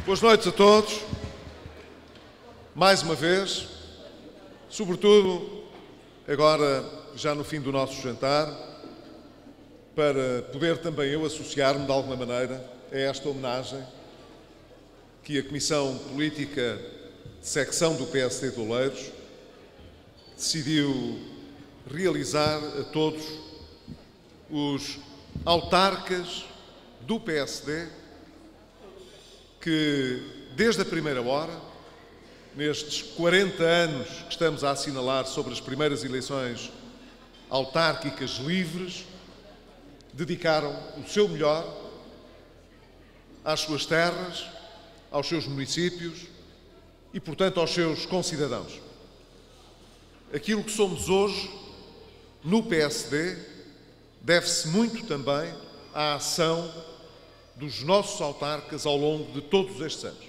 Boas noites a todos, mais uma vez, sobretudo agora já no fim do nosso jantar, para poder também eu associar-me de alguma maneira a esta homenagem que a Comissão Política de Secção do PSD de Oleiros decidiu realizar a todos os autarcas do PSD que, desde a primeira hora, nestes 40 anos que estamos a assinalar sobre as primeiras eleições autárquicas livres, dedicaram o seu melhor às suas terras, aos seus municípios e, portanto, aos seus concidadãos. Aquilo que somos hoje no PSD deve-se muito também à ação dos nossos autarcas ao longo de todos estes anos.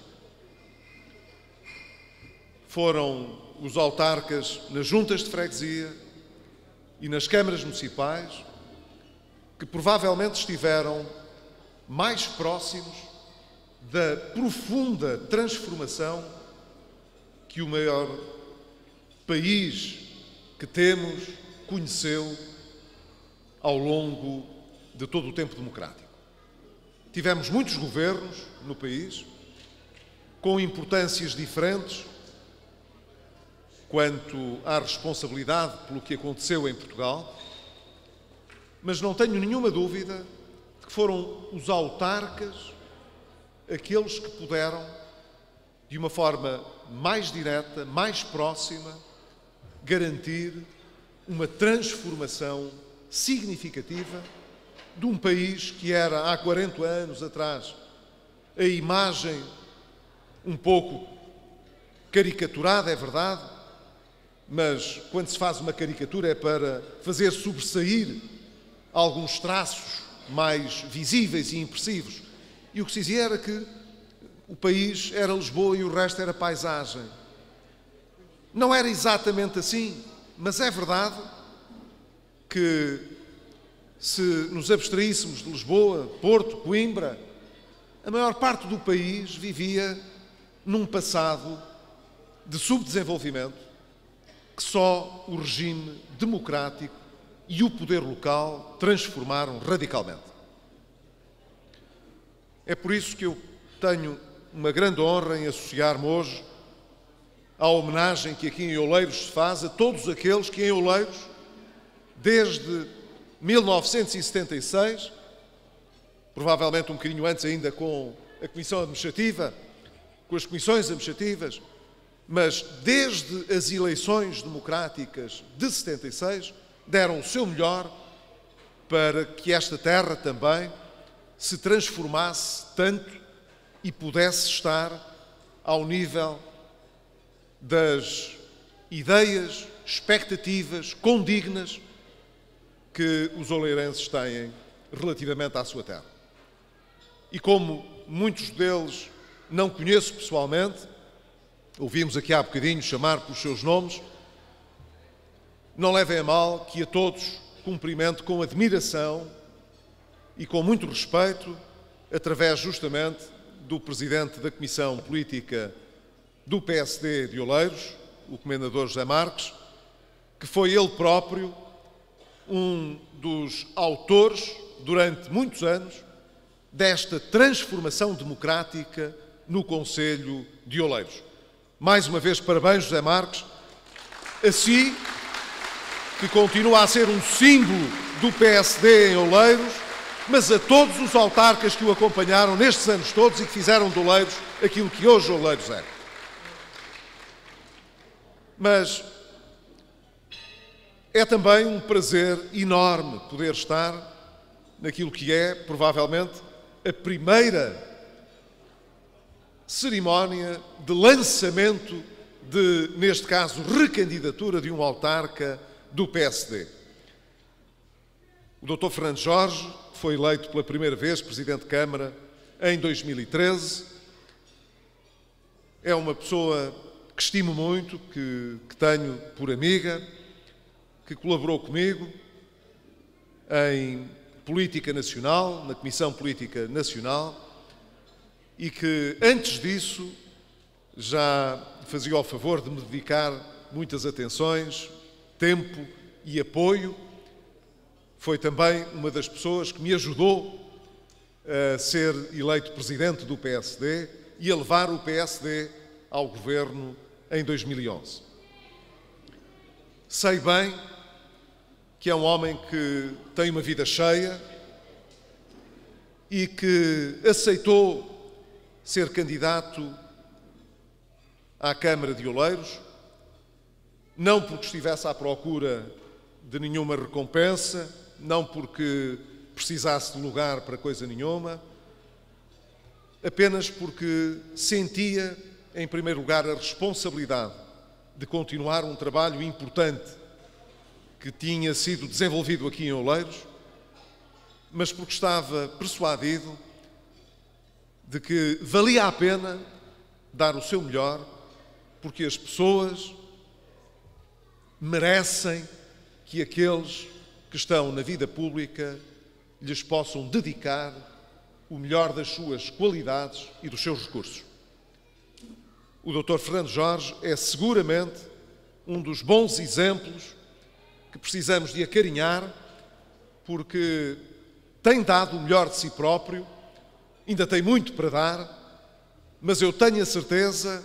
Foram os autarcas nas juntas de freguesia e nas câmaras municipais que provavelmente estiveram mais próximos da profunda transformação que o maior país que temos conheceu ao longo de todo o tempo democrático. Tivemos muitos governos no país, com importâncias diferentes quanto à responsabilidade pelo que aconteceu em Portugal, mas não tenho nenhuma dúvida de que foram os autarcas aqueles que puderam, de uma forma mais direta, mais próxima, garantir uma transformação significativa de um país que era, há 40 anos atrás, a imagem um pouco caricaturada, é verdade, mas quando se faz uma caricatura é para fazer sobressair alguns traços mais visíveis e impressivos. E o que se dizia era que o país era Lisboa e o resto era paisagem. Não era exatamente assim, mas é verdade que, se nos abstraíssemos de Lisboa, Porto, Coimbra, a maior parte do país vivia num passado de subdesenvolvimento que só o regime democrático e o poder local transformaram radicalmente. É por isso que eu tenho uma grande honra em associar-me hoje à homenagem que aqui em Oleiros se faz a todos aqueles que em Oleiros, desde 1976, provavelmente um bocadinho antes ainda com a Comissão Administrativa, com as comissões administrativas, mas desde as eleições democráticas de 76, deram o seu melhor para que esta terra também se transformasse tanto e pudesse estar ao nível das ideias, expectativas, condignas que os oleirenses têm relativamente à sua terra. E como muitos deles não conheço pessoalmente, ouvimos aqui há bocadinho chamar pelos seus nomes, não levem a mal que a todos cumprimento com admiração e com muito respeito, através justamente do Presidente da Comissão Política do PSD de Oleiros, o Comendador José Marques, que foi ele próprio um dos autores, durante muitos anos, desta transformação democrática no Concelho de Oleiros. Mais uma vez, parabéns, José Marques, a si, que continua a ser um símbolo do PSD em Oleiros, mas a todos os autarcas que o acompanharam nestes anos todos e que fizeram de Oleiros aquilo que hoje Oleiros é. Mas é também um prazer enorme poder estar naquilo que é, provavelmente, a primeira cerimónia de lançamento de, neste caso, recandidatura de um autarca do PSD. O Dr. Fernando Jorge foi eleito pela primeira vez Presidente de Câmara em 2013. É uma pessoa que estimo muito, que tenho por amiga, que colaborou comigo em política nacional, na Comissão Política Nacional, e que, antes disso, já fazia o favor de me dedicar muitas atenções, tempo e apoio. Foi também uma das pessoas que me ajudou a ser eleito presidente do PSD e a levar o PSD ao governo em 2011. Sei bem que é um homem que tem uma vida cheia e que aceitou ser candidato à Câmara de Oleiros, não porque estivesse à procura de nenhuma recompensa, não porque precisasse de lugar para coisa nenhuma, apenas porque sentia, em primeiro lugar, a responsabilidade de continuar um trabalho importante que tinha sido desenvolvido aqui em Oleiros, mas porque estava persuadido de que valia a pena dar o seu melhor, porque as pessoas merecem que aqueles que estão na vida pública lhes possam dedicar o melhor das suas qualidades e dos seus recursos. O Dr. Fernando Jorge é seguramente um dos bons exemplos que precisamos de acarinhar, porque tem dado o melhor de si próprio, ainda tem muito para dar, mas eu tenho a certeza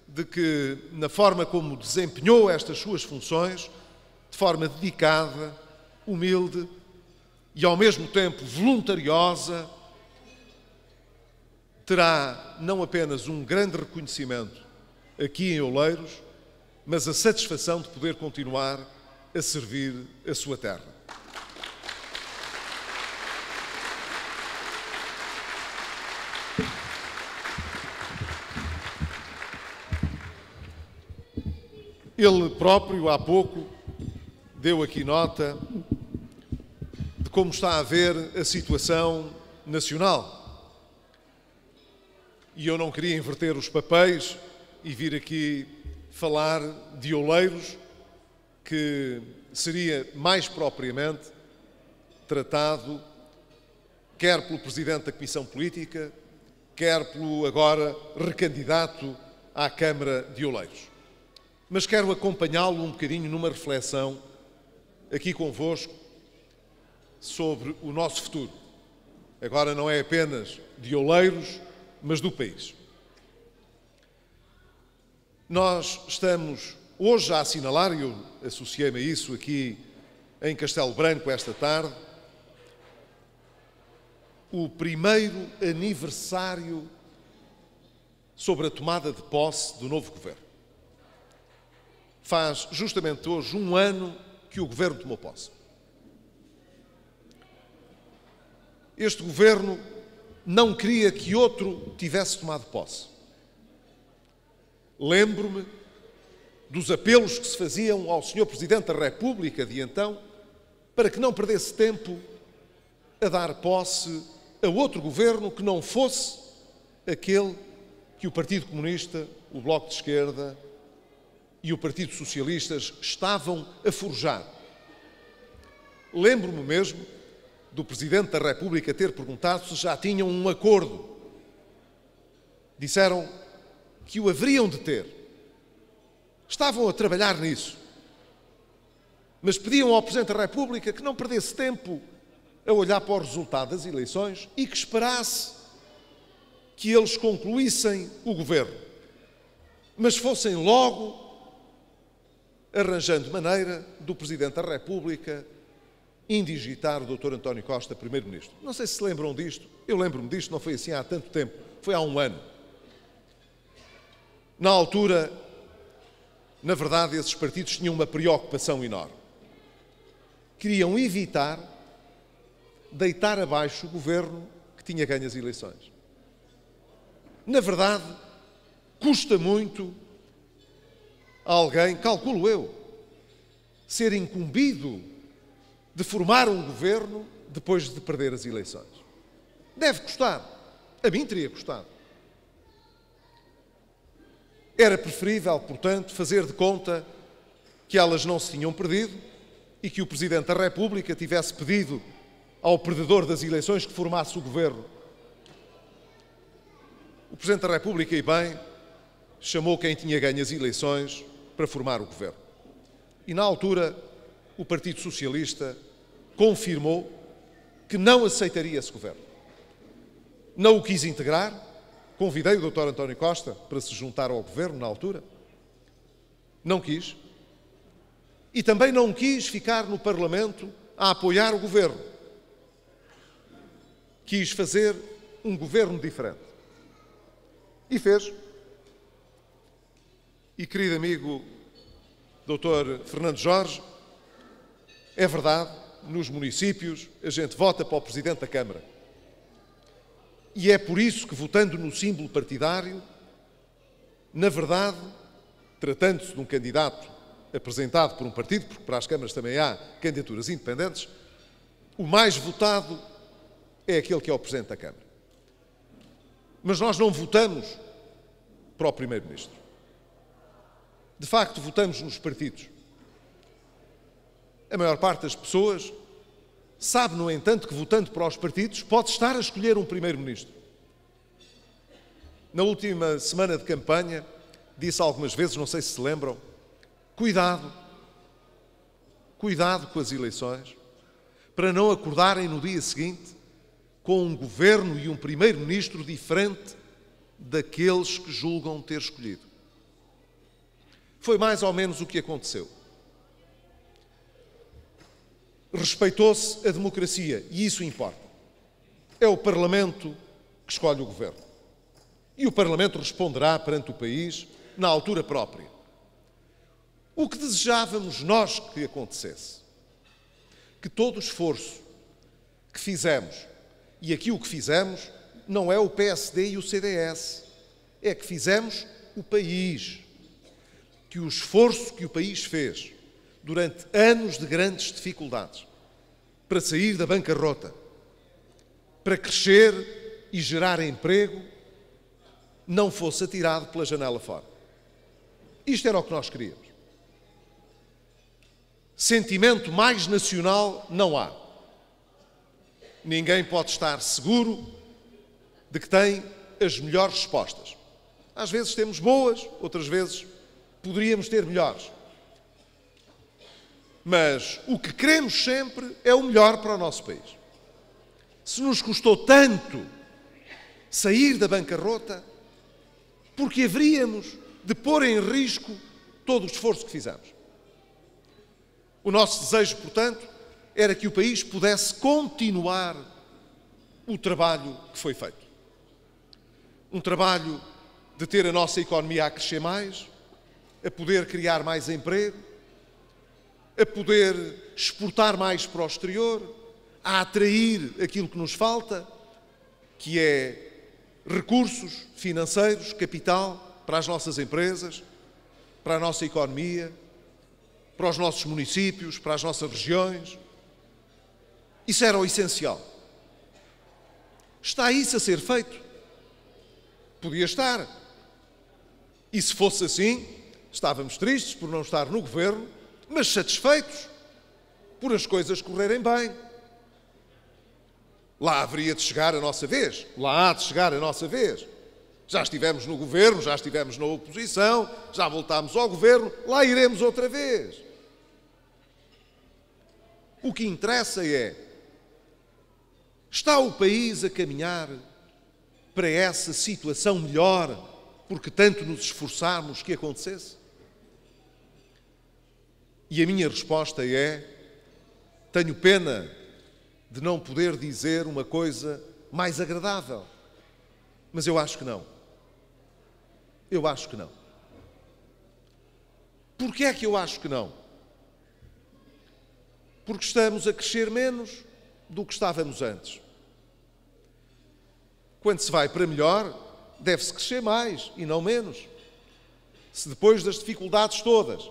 de que, na forma como desempenhou estas suas funções, de forma dedicada, humilde e, ao mesmo tempo, voluntariosa, terá não apenas um grande reconhecimento aqui em Oleiros, mas a satisfação de poder continuar a servir a sua terra. Ele próprio, há pouco, deu aqui nota de como está a ver a situação nacional. E eu não queria inverter os papéis e vir aqui falar de Oleiros, que seria mais propriamente tratado quer pelo Presidente da Comissão Política, quer pelo agora recandidato à Câmara de Oleiros. Mas quero acompanhá-lo um bocadinho numa reflexão aqui convosco sobre o nosso futuro. Agora não é apenas de Oleiros, mas do país. Nós estamos hoje a assinalar, e eu associei-me a isso aqui em Castelo Branco esta tarde, o primeiro aniversário sobre a tomada de posse do novo governo. Faz justamente hoje um ano que o governo tomou posse. Este governo não queria que outro tivesse tomado posse. Lembro-me dos apelos que se faziam ao Sr. Presidente da República de então para que não perdesse tempo a dar posse a outro governo que não fosse aquele que o Partido Comunista, o Bloco de Esquerda e o Partido Socialista estavam a forjar. Lembro-me mesmo do Presidente da República ter perguntado se já tinham um acordo. Disseram que o haveriam de ter. Estavam a trabalhar nisso. Mas pediam ao Presidente da República que não perdesse tempo a olhar para o resultado das eleições e que esperasse que eles concluíssem o governo, mas fossem logo arranjando maneira do Presidente da República indigitar o Dr. António Costa, Primeiro-Ministro. Não sei se se lembram disto, eu lembro-me disto, não foi assim há tanto tempo, foi há um ano. Na altura, na verdade, esses partidos tinham uma preocupação enorme. Queriam evitar deitar abaixo o governo que tinha ganho as eleições. Na verdade, custa muito a alguém, calculo eu, ser incumbido de formar um governo depois de perder as eleições. Deve custar. A mim teria custado. Era preferível, portanto, fazer de conta que elas não se tinham perdido e que o Presidente da República tivesse pedido ao perdedor das eleições que formasse o governo. Presidente da República, e bem, chamou quem tinha ganho as eleições para formar o governo. E, na altura, o Partido Socialista confirmou que não aceitaria esse governo. Não o quis integrar. Convidei o Dr. António Costa para se juntar ao governo na altura. Não quis. E também não quis ficar no Parlamento a apoiar o governo. Quis fazer um governo diferente. E fez. E, querido amigo Dr. Fernando Jorge, é verdade, nos municípios a gente vota para o Presidente da Câmara. E é por isso que, votando no símbolo partidário, na verdade, tratando-se de um candidato apresentado por um partido, porque para as câmaras também há candidaturas independentes, o mais votado é aquele que é o Presidente da Câmara. Mas nós não votamos para o Primeiro-Ministro. De facto, votamos nos partidos. A maior parte das pessoas sabe, no entanto, que votando para os partidos pode estar a escolher um Primeiro-Ministro. Na última semana de campanha, disse algumas vezes, não sei se se lembram, cuidado com as eleições, para não acordarem no dia seguinte com um governo e um Primeiro-Ministro diferente daqueles que julgam ter escolhido. Foi mais ou menos o que aconteceu. Respeitou-se a democracia e isso importa. É o Parlamento que escolhe o governo. E o Parlamento responderá perante o país na altura própria. O que desejávamos nós que acontecesse? Que todo o esforço que fizemos, e aqui o que fizemos não é o PSD e o CDS, é que fizemos o país. Que o esforço que o país fez durante anos de grandes dificuldades para sair da bancarrota, para crescer e gerar emprego, não fosse atirado pela janela fora. Isto era o que nós queríamos. Sentimento mais nacional não há. Ninguém pode estar seguro de que tem as melhores respostas. Às vezes temos boas, outras vezes poderíamos ter melhores. Mas o que queremos sempre é o melhor para o nosso país. Se nos custou tanto sair da bancarrota, porque haveríamos de pôr em risco todo o esforço que fizemos. O nosso desejo, portanto, era que o país pudesse continuar o trabalho que foi feito. Um trabalho de ter a nossa economia a crescer mais, a poder criar mais emprego, a poder exportar mais para o exterior, a atrair aquilo que nos falta, que é recursos financeiros, capital, para as nossas empresas, para a nossa economia, para os nossos municípios, para as nossas regiões. Isso era o essencial. Está isso a ser feito? Podia estar. E se fosse assim, estávamos tristes por não estar no governo, mas satisfeitos por as coisas correrem bem. Lá haveria de chegar a nossa vez. Lá há de chegar a nossa vez. Já estivemos no governo, já estivemos na oposição, já voltámos ao governo, lá iremos outra vez. O que interessa é, está o país a caminhar para essa situação melhor, porque tanto nos esforçámos que acontecesse? E a minha resposta é, tenho pena de não poder dizer uma coisa mais agradável, mas eu acho que não. Eu acho que não. Porquê é que eu acho que não? Porque estamos a crescer menos do que estávamos antes. Quando se vai para melhor, deve-se crescer mais e não menos. Se depois das dificuldades todas,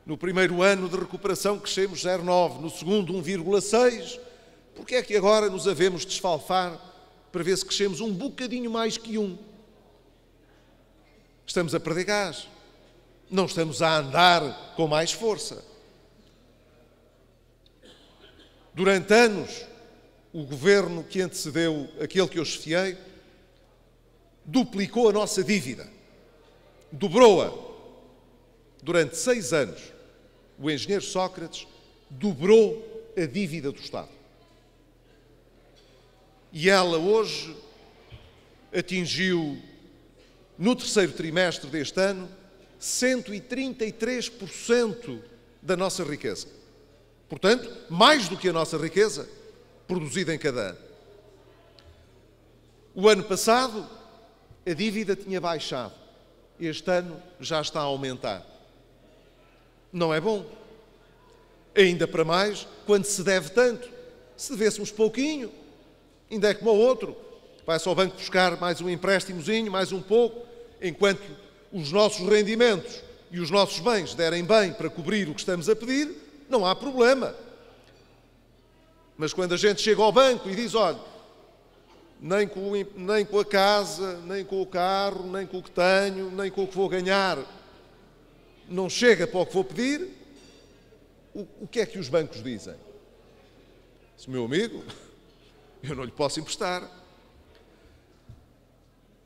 no primeiro ano de recuperação crescemos 0,9, no segundo 1,6, porque é que agora nos havemos de esfalfar para ver se crescemos um bocadinho mais que 1? Estamos a perder gás. Não estamos a andar com mais força. Durante anos, o governo que antecedeu aquele que eu chefiei duplicou a nossa dívida, dobrou-a. Durante 6 anos, o engenheiro Sócrates dobrou a dívida do Estado. E ela hoje atingiu, no terceiro trimestre deste ano, 133% da nossa riqueza. Portanto, mais do que a nossa riqueza produzida em cada ano. O ano passado, a dívida tinha baixado. Este ano já está a aumentar. Não é bom. Ainda para mais, quando se deve tanto. Se devêssemos pouquinho, ainda é como o outro. Vai-se ao banco buscar mais um empréstimozinho, mais um pouco, enquanto os nossos rendimentos e os nossos bens derem bem para cobrir o que estamos a pedir, não há problema. Mas quando a gente chega ao banco e diz, olha, nem com a casa, nem com o carro, nem com o que tenho, nem com o que vou ganhar, não chega para o que vou pedir, o que é que os bancos dizem? Diz, meu amigo, eu não lhe posso emprestar.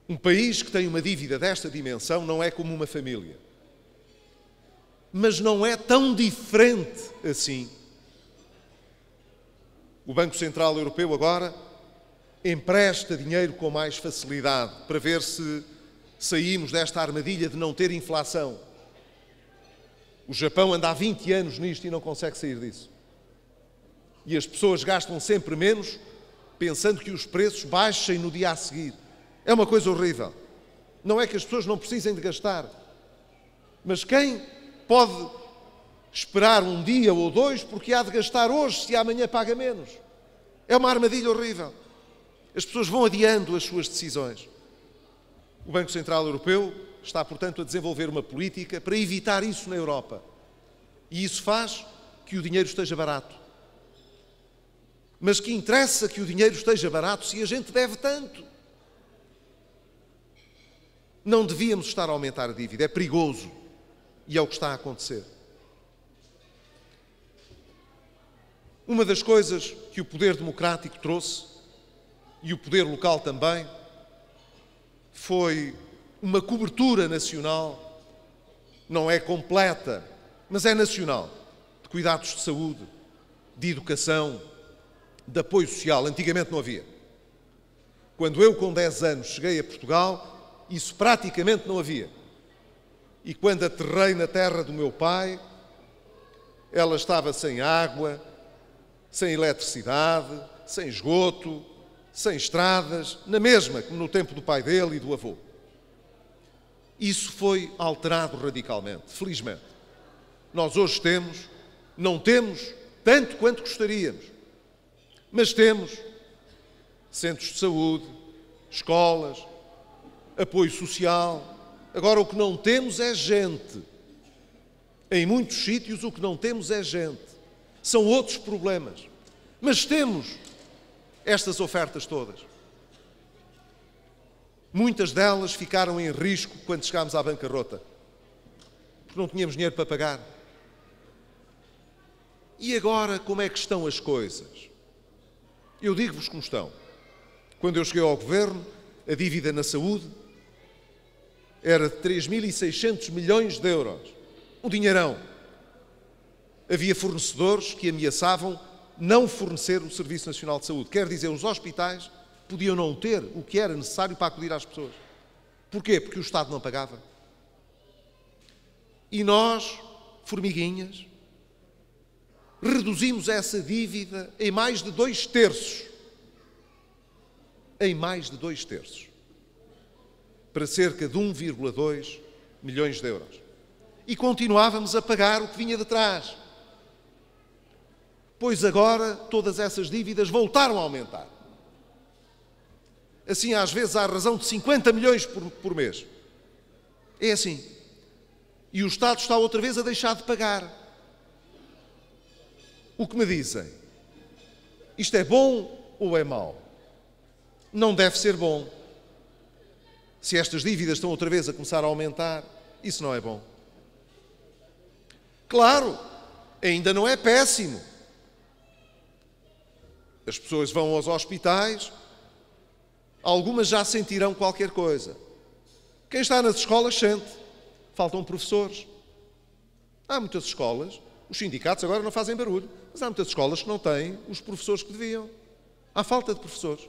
Um país que tem uma dívida desta dimensão não é como uma família. Mas não é tão diferente assim. O Banco Central Europeu agora empresta dinheiro com mais facilidade para ver se saímos desta armadilha de não ter inflação. O Japão anda há 20 anos nisto e não consegue sair disso. E as pessoas gastam sempre menos, pensando que os preços baixem no dia a seguir. É uma coisa horrível. Não é que as pessoas não precisem de gastar, mas quem pode esperar um dia ou dois porque há de gastar hoje se amanhã paga menos? É uma armadilha horrível. As pessoas vão adiando as suas decisões. O Banco Central Europeu está, portanto, a desenvolver uma política para evitar isso na Europa. E isso faz que o dinheiro esteja barato. Mas que interessa que o dinheiro esteja barato se a gente deve tanto? Não devíamos estar a aumentar a dívida. É perigoso. E é o que está a acontecer. Uma das coisas que o poder democrático trouxe, e o poder local também, foi uma cobertura nacional, não é completa, mas é nacional, de cuidados de saúde, de educação, de apoio social. Antigamente não havia. Quando eu, com 10 anos, cheguei a Portugal, isso praticamente não havia. E quando aterrei na terra do meu pai, ela estava sem água, sem eletricidade, sem esgoto, sem estradas, na mesma como no tempo do pai dele e do avô. Isso foi alterado radicalmente, felizmente. Nós hoje não temos tanto quanto gostaríamos, mas temos centros de saúde, escolas, apoio social. Agora, o que não temos é gente. Em muitos sítios, o que não temos é gente. São outros problemas. Mas temos estas ofertas todas. Muitas delas ficaram em risco quando chegámos à bancarrota, porque não tínhamos dinheiro para pagar. E agora, como é que estão as coisas? Eu digo-vos como estão. Quando eu cheguei ao governo, a dívida na saúde era de 3.600 milhões de euros. Um dinheirão. Havia fornecedores que ameaçavam não fornecer o Serviço Nacional de Saúde. Quer dizer, os hospitais podiam não ter o que era necessário para acudir às pessoas. Porquê? Porque o Estado não pagava. E nós, formiguinhas, reduzimos essa dívida em mais de 2/3. Em mais de 2/3. Para cerca de 1,2 milhões de euros. E continuávamos a pagar o que vinha de trás. Pois agora todas essas dívidas voltaram a aumentar. Assim, às vezes, há razão de 50 milhões por mês. É assim. E o Estado está outra vez a deixar de pagar. O que me dizem? Isto é bom ou é mau? Não deve ser bom. Se estas dívidas estão outra vez a começar a aumentar, isso não é bom. Claro, ainda não é péssimo. As pessoas vão aos hospitais Algumas já sentirão qualquer coisa. Quem está nas escolas sente. Faltam professores. Há muitas escolas, os sindicatos agora não fazem barulho, mas há muitas escolas que não têm os professores que deviam. Há falta de professores.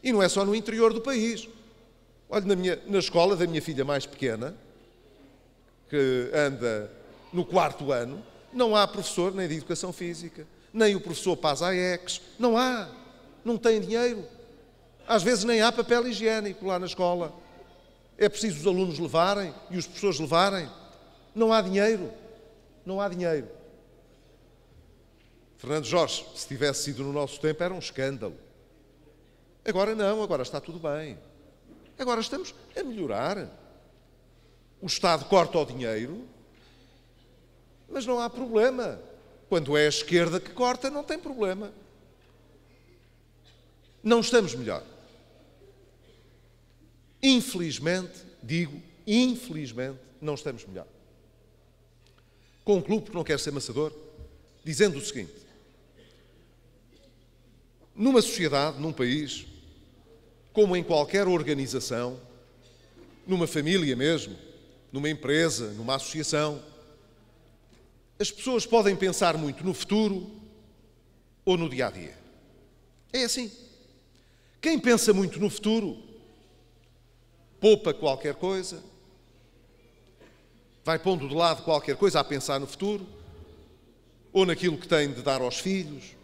E não é só no interior do país. Olha, na escola da minha filha mais pequena, que anda no 4º ano, não há professor nem de Educação Física, nem o professor para as AECs. Não há. Não tem dinheiro. Às vezes nem há papel higiênico lá na escola. É preciso os alunos levarem e os professores levarem. Não há dinheiro. Não há dinheiro. Fernando Jorge, se tivesse sido no nosso tempo, era um escândalo. Agora não, agora está tudo bem. Agora estamos a melhorar. O Estado corta o dinheiro, mas não há problema. Quando é a esquerda que corta, não tem problema. Não estamos melhor. Infelizmente, digo, infelizmente, não estamos melhor. Concluo, porque não quero ser maçador, dizendo o seguinte: numa sociedade, num país, como em qualquer organização, numa família mesmo, numa empresa, numa associação, as pessoas podem pensar muito no futuro ou no dia-a-dia. É assim. Quem pensa muito no futuro, poupa qualquer coisa, vai pondo de lado qualquer coisa a pensar no futuro, ou naquilo que tem de dar aos filhos,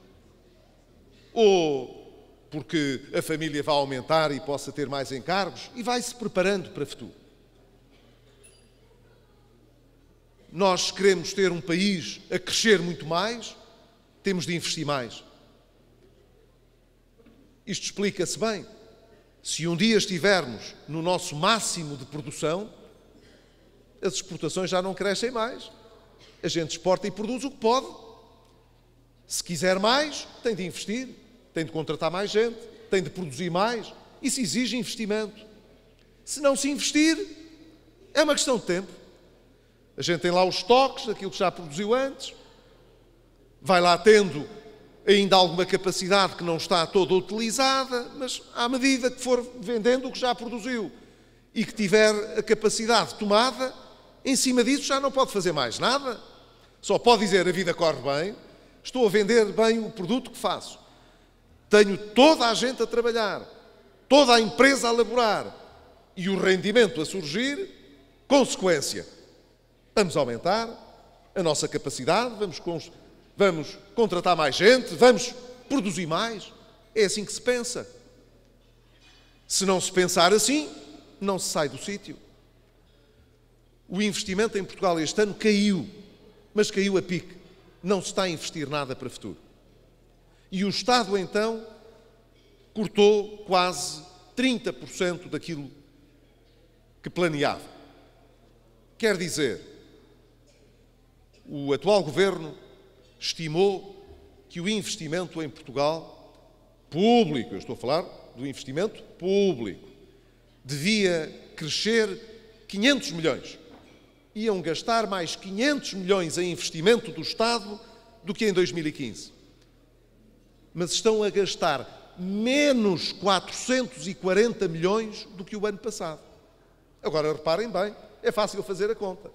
ou porque a família vai aumentar e possa ter mais encargos, e vai-se preparando para o futuro. Nós queremos ter um país a crescer muito mais, temos de investir mais. Isto explica-se bem. Se um dia estivermos no nosso máximo de produção, as exportações já não crescem mais. A gente exporta e produz o que pode. Se quiser mais, tem de investir, tem de contratar mais gente, tem de produzir mais. Isso exige investimento. Se não se investir, é uma questão de tempo. A gente tem lá os estoques, aquilo que já produziu antes, vai lá tendo ainda alguma capacidade que não está toda utilizada, mas à medida que for vendendo o que já produziu e que tiver a capacidade tomada, em cima disso já não pode fazer mais nada. Só pode dizer: a vida corre bem, estou a vender bem o produto que faço, tenho toda a gente a trabalhar, toda a empresa a laborar e o rendimento a surgir. Consequência: vamos aumentar a nossa capacidade, vamos contratar mais gente, vamos produzir mais. É assim que se pensa. Se não se pensar assim, não se sai do sítio. O investimento em Portugal este ano caiu, mas caiu a pique. Não se está a investir nada para o futuro. E o Estado, então, cortou quase 30% daquilo que planeava. Quer dizer, o atual governo estimou que o investimento em Portugal, público, eu estou a falar do investimento público, devia crescer 500 milhões. Iam gastar mais 500 milhões em investimento do Estado do que em 2015. Mas estão a gastar menos 440 milhões do que o ano passado. Agora, reparem bem, é fácil fazer a conta.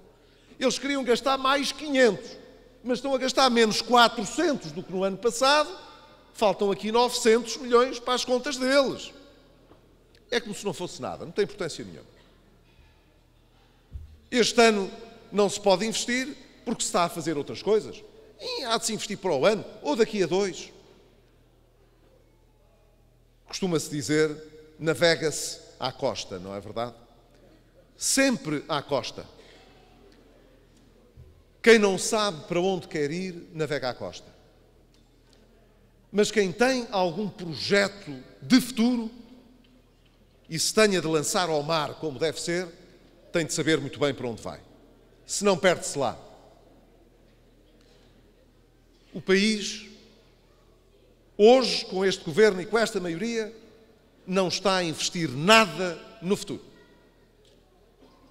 Eles queriam gastar mais 500, mas estão a gastar menos 400 do que no ano passado. Faltam aqui 900 milhões para as contas deles. É como se não fosse nada, não tem importância nenhuma. Este ano não se pode investir porque se está a fazer outras coisas. E há de se investir para o ano ou daqui a 2. Costuma-se dizer, navega-se à costa, não é verdade? Sempre à costa. Quem não sabe para onde quer ir, navega à costa. Mas quem tem algum projeto de futuro e se tenha de lançar ao mar como deve ser, tem de saber muito bem para onde vai. Senão perde-se lá. O país, hoje, com este governo e com esta maioria, não está a investir nada no futuro.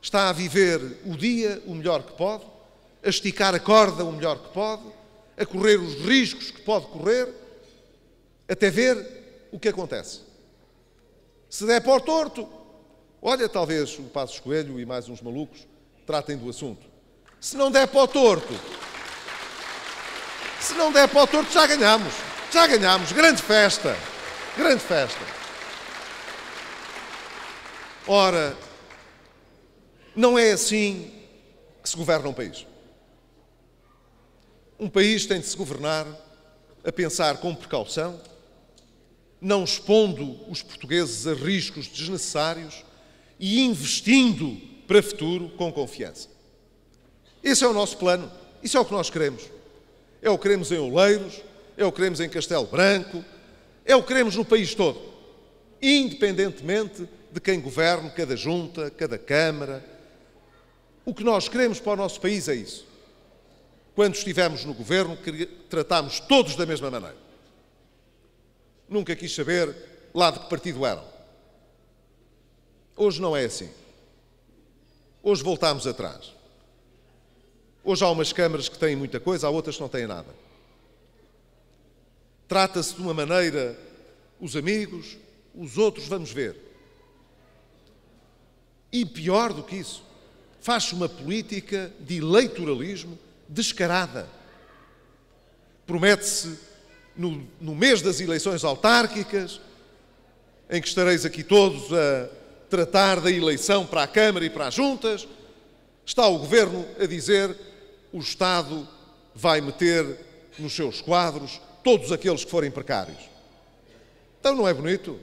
Está a viver o dia o melhor que pode, a esticar a corda o melhor que pode, a correr os riscos que pode correr, até ver o que acontece. Se der para o torto, olha, talvez o Passos Coelho e mais uns malucos tratem do assunto. Se não der para o torto, já ganhamos. Já ganhamos. Grande festa. Grande festa. Ora, não é assim que se governa um país. Um país tem de se governar a pensar com precaução, não expondo os portugueses a riscos desnecessários e investindo para o futuro com confiança. Esse é o nosso plano. Isso é o que nós queremos. É o que queremos em Oleiros, é o que queremos em Castelo Branco, é o que queremos no país todo, independentemente de quem governe, cada junta, cada Câmara. O que nós queremos para o nosso país é isso. Quando estivemos no governo, tratámos todos da mesma maneira. Nunca quis saber lá de que partido eram. Hoje não é assim. Hoje voltamos atrás. Hoje há umas câmaras que têm muita coisa, há outras que não têm nada. Trata-se de uma maneira, os amigos, os outros, vamos ver. E pior do que isso, faz-se uma política de eleitoralismo descarada. Promete-se, no mês das eleições autárquicas, em que estareis aqui todos a tratar da eleição para a Câmara e para as juntas, está o Governo a dizer: o Estado vai meter nos seus quadros todos aqueles que forem precários. Então não é bonito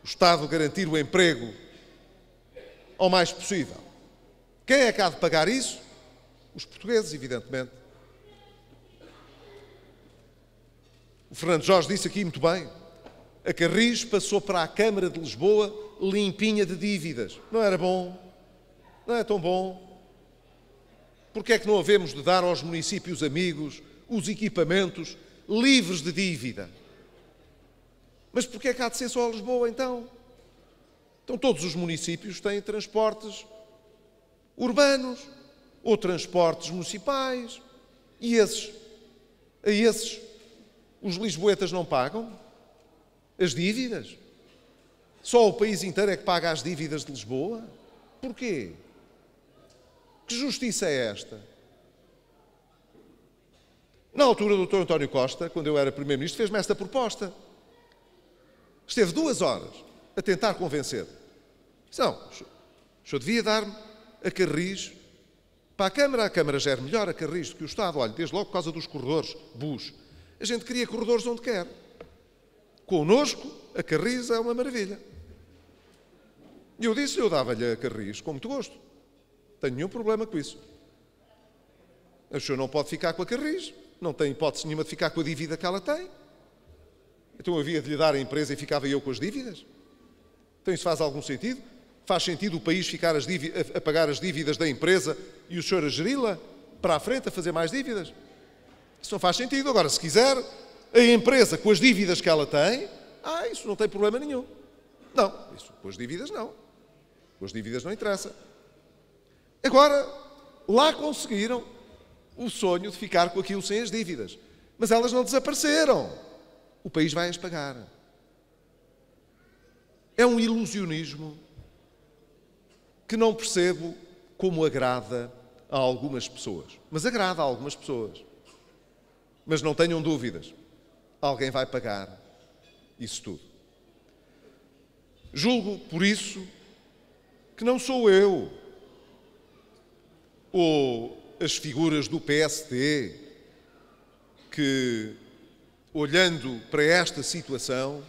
o Estado garantir o emprego ao mais possível? Quem é que há de pagar isso? Os portugueses, evidentemente. O Fernando Jorge disse aqui muito bem: a Carris passou para a Câmara de Lisboa limpinha de dívidas. Não era bom? Não é tão bom? Porque é que não havemos de dar aos municípios amigos os equipamentos livres de dívida? Mas porquê é que há de ser só Lisboa, então? Então todos os municípios têm transportes urbanos ou transportes municipais. E a esses, os lisboetas não pagam as dívidas? Só o país inteiro é que paga as dívidas de Lisboa? Porquê? Que justiça é esta? Na altura, o Dr. António Costa, quando eu era Primeiro-Ministro, fez-me esta proposta. Esteve 2 horas a tentar convencer. Não, o senhor devia dar-me a Carris para a Câmara já era melhor a Carris do que o Estado. Olha, desde logo por causa dos corredores bus. A gente cria corredores onde quer. Connosco, a Carris é uma maravilha. E eu disse, eu dava-lhe a Carris com muito gosto. Não tenho nenhum problema com isso. O senhor não pode ficar com a Carris. Não tem hipótese nenhuma de ficar com a dívida que ela tem. Então havia de lhe dar a empresa e ficava eu com as dívidas? Então isso faz algum sentido? Faz sentido o país ficar a pagar as dívidas da empresa e o senhor a geri-la para a frente, a fazer mais dívidas? Isso não faz sentido. Agora, se quiser a empresa com as dívidas que ela tem, isso não tem problema nenhum. Não, isso com as dívidas não. Com as dívidas não interessa. Agora, lá conseguiram o sonho de ficar com aquilo sem as dívidas. Mas elas não desapareceram. O país vai as pagar. É um ilusionismo que não percebo como agrada a algumas pessoas. Mas agrada a algumas pessoas. Mas não tenham dúvidas. Alguém vai pagar isso tudo. Julgo, por isso, que não sou eu ou as figuras do PSD que, olhando para esta situação,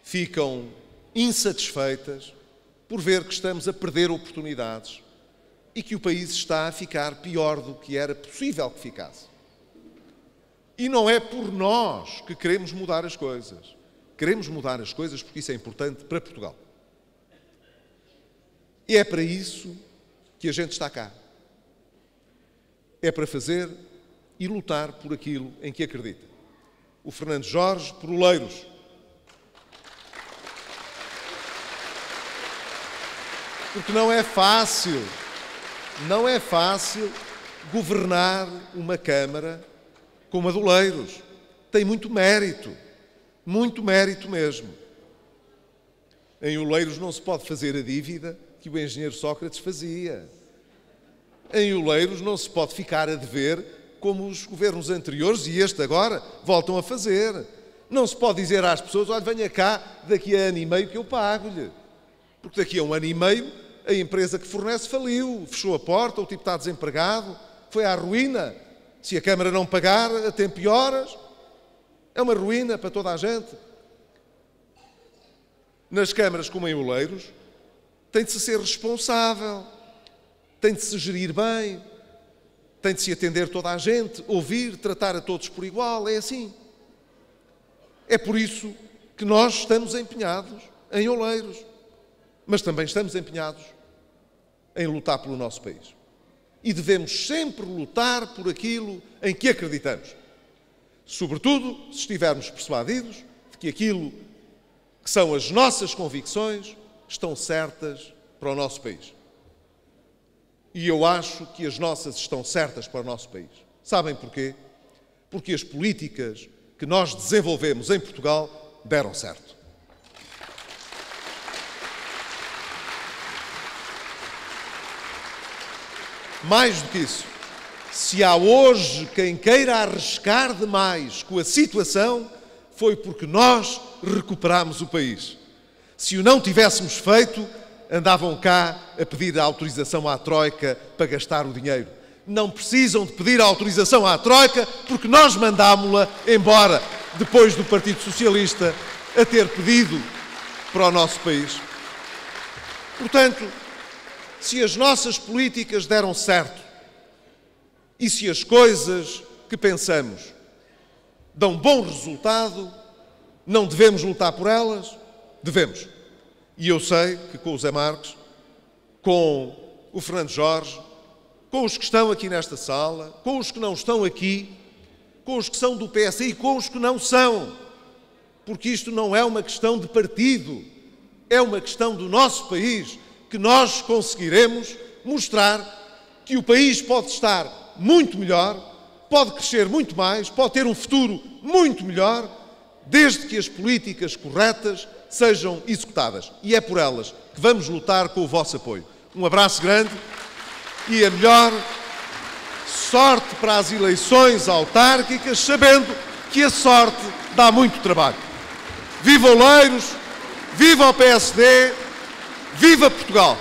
ficam insatisfeitas por ver que estamos a perder oportunidades e que o país está a ficar pior do que era possível que ficasse. E não é por nós que queremos mudar as coisas. Queremos mudar as coisas porque isso é importante para Portugal. E é para isso que a gente está cá. É para fazer e lutar por aquilo em que acredita. O Fernando Jorge por Oleiros. Porque não é fácil governar uma Câmara como a de Oleiros. Tem muito mérito mesmo. Em Oleiros não se pode fazer a dívida que o engenheiro Sócrates fazia. Em Oleiros não se pode ficar a dever como os governos anteriores e este agora voltam a fazer. Não se pode dizer às pessoas: olha, venha cá daqui a ano e meio que eu pago-lhe. Porque daqui a um ano e meio a empresa que fornece faliu, fechou a porta, o tipo está desempregado, foi à ruína. Se a Câmara não pagar a tempo e horas, é uma ruína para toda a gente. Nas câmaras como em Oleiros, tem de se ser responsável, tem de se gerir bem, tem de se atender toda a gente, ouvir, tratar a todos por igual, é assim. É por isso que nós estamos empenhados em Oleiros, mas também estamos empenhados em lutar pelo nosso país. E devemos sempre lutar por aquilo em que acreditamos. Sobretudo se estivermos persuadidos de que aquilo que são as nossas convicções estão certas para o nosso país. E eu acho que as nossas estão certas para o nosso país. Sabem porquê? Porque as políticas que nós desenvolvemos em Portugal deram certo. Mais do que isso, se há hoje quem queira arriscar demais com a situação, foi porque nós recuperámos o país. Se o não tivéssemos feito, andavam cá a pedir a autorização à Troika para gastar o dinheiro. Não precisam de pedir a autorização à Troika porque nós mandámo-la embora, depois do Partido Socialista a ter pedido para o nosso país. Portanto, se as nossas políticas deram certo e se as coisas que pensamos dão bom resultado, não devemos lutar por elas? Devemos. E eu sei que com o Zé Marques, com o Fernando Jorge, com os que estão aqui nesta sala, com os que não estão aqui, com os que são do PSI e com os que não são, porque isto não é uma questão de partido, é uma questão do nosso país, que nós conseguiremos mostrar que o país pode estar muito melhor, pode crescer muito mais, pode ter um futuro muito melhor, desde que as políticas corretas sejam executadas. E é por elas que vamos lutar com o vosso apoio. Um abraço grande e a melhor sorte para as eleições autárquicas, sabendo que a sorte dá muito trabalho. Viva Oleiros, viva o PSD, viva Portugal!